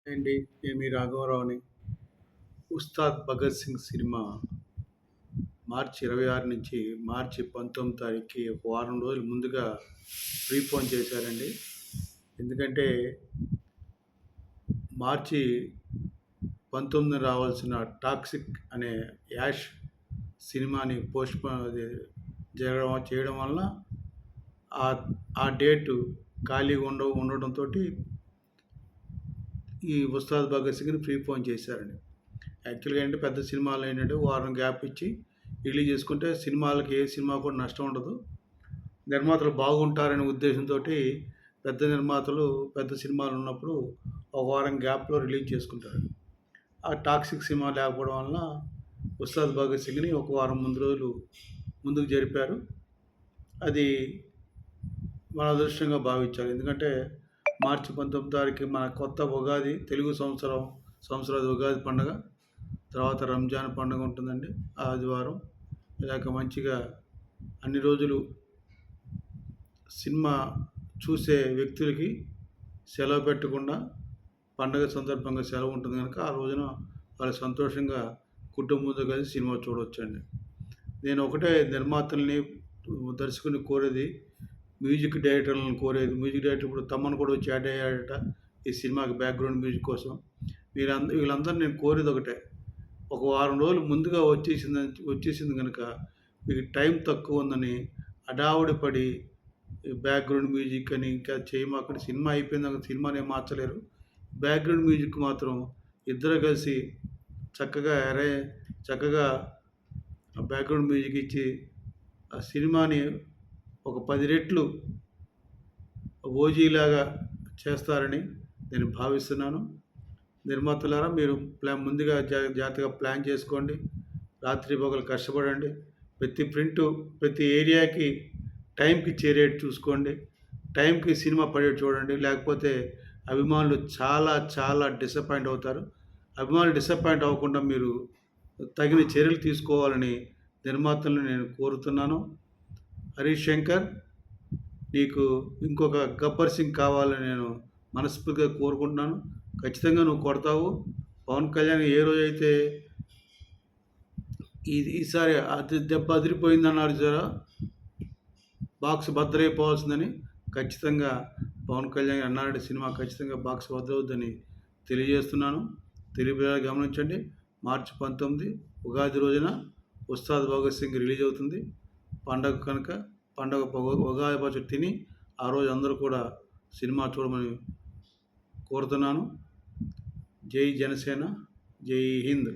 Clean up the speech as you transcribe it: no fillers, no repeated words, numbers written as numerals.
అండి. నేను మీ రాఘవరావుని. 'ఉస్తాద్ భగత్ సింగ్' సినిమా మార్చి 26 నుంచి మార్చి 19 తారీఖుకి ఒక వారం రోజులు ముందుగా ప్రీపోన్ చేశారండి. ఎందుకంటే మార్చి 19 రావాల్సిన 'టాక్సిక్' అనే 'యాష్' సినిమాని పోస్ట్‌పోన్ చేయడం వలన ఆ ఆ డేటు ఖాళీగా ఉండడంతోటి ఈ 'ఉస్తాద్ భగత్ సింగ్‌ని' ప్రీపోన్ చేశారండి. యాక్చువల్‌గా ఏంటంటే పెద్ద సినిమాలు ఏంటంటే వారం గ్యాప్ ఇచ్చి రిలీజ్ చేసుకుంటే సినిమాలకి ఏ సినిమా కూడా నష్టం ఉండదు. నిర్మాతలు బాగుంటారనే ఉద్దేశంతోటి పెద్ద నిర్మాతలు పెద్ద సినిమాలు ఉన్నప్పుడు ఒక వారం గ్యాప్‌లో రిలీజ్ చేసుకుంటారు. ఆ 'టాక్సిక్' సినిమా లేకపోవడం వలన 'ఉస్తాద్ భగత్ సింగ్‌ని' ఒక వారం ముందు రోజులు ముందుకు జరిపారు. అది మన అదృష్టంగా భావించాలి. ఎందుకంటే మార్చి 19 తారీఖు మన కొత్త ఉగాది తెలుగు సంవత్సరాది ఉగాది పండుగ. తర్వాత రంజాన్ పండుగ ఉంటుందండి ఆదివారం. ఇలాగ మంచిగా అన్ని రోజులు సినిమా చూసే వ్యక్తులకి సెలవు పెట్టకుండా పండగ సందర్భంగా సెలవు ఉంటుంది కనుక ఆ రోజున వాళ్ళు సంతోషంగా కుటుంబంతో కలిసి సినిమా చూడొచ్చండి. నేను ఒకటే నిర్మాతల్ని, దర్శకుడిని కోరేది, మ్యూజిక్ డైరెక్టర్లను కోరేది. మ్యూజిక్ డైరెక్టర్ ఇప్పుడు తమన్ కూడా వచ్చి యాడ్ అయ్యాడట ఈ సినిమాకి బ్యాక్‌గ్రౌండ్ మ్యూజిక్ కోసం. వీళ్ళందరూ నేను కోరేది ఒకటే. ఒక వారం రోజులు ముందుగా వచ్చేసింది గనుక మీకు టైం తక్కువ ఉందని హడావుడి పడి బ్యాక్‌గ్రౌండ్ మ్యూజిక్ అని ఇంకా చేయమాకండి. సినిమా అయిపోయిందాక సినిమాని ఏం మార్చలేరు. బ్యాక్‌గ్రౌండ్ మ్యూజిక్ మాత్రం ఇద్దరు కలిసి చక్కగా ఆ బ్యాక్‌గ్రౌండ్ మ్యూజిక్ ఇచ్చి ఆ సినిమాని ఒక 10 రెట్లు ఓజీలాగా చేస్తారని నేను భావిస్తున్నాను. నిర్మాతలారా మీరు ముందుగా జాగ్రత్తగా ప్లాన్ చేసుకోండి. రాత్రింబగళ్ళు కష్టపడండి. ప్రతి ఏరియాకి టైంకి చేరేట్టు చూసుకోండి. టైంకి సినిమా పడేట్టు చూడండి. లేకపోతే అభిమానులు చాలా డిసప్పాయింట్ అవుతారు. అభిమానులు డిసప్పాయింట్ అవ్వకుండా మీరు తగిన చర్యలు తీసుకోవాలని నిర్మాతలను నేను కోరుతున్నాను. హరీష్ శంకర్, నీకు ఇంకొక 'గబ్బర్ సింగ్' కావాలని నేను మనస్ఫూర్తిగా కోరుకుంటున్నాను. ఖచ్చితంగా నువ్వు కొడతావు. పవన్ కళ్యాణ్ ఏ రోజైతే ఈసారి దెబ్బ అదిరిపోయిందన్నారు చూసారా, బాక్స్ బద్దలైపోవాల్సిందని, ఖచ్చితంగా పవన్ కళ్యాణ్ అన్నారెడ్డి సినిమా ఖచ్చితంగా బాక్స్ బద్దలవుద్దని తెలియజేస్తున్నాను. తెలుగు ప్రజలు గమనించండి. మార్చి 19 ఉగాది రోజున 'ఉస్తాద్ భగత్ సింగ్' రిలీజ్ అవుతుంది. పండగ కనుక ఉగాది పచ్చడి తిని ఆ రోజు అందరూ కూడా సినిమా చూడమని కోరుతున్నాను. జై జనసేన, జై హింద్.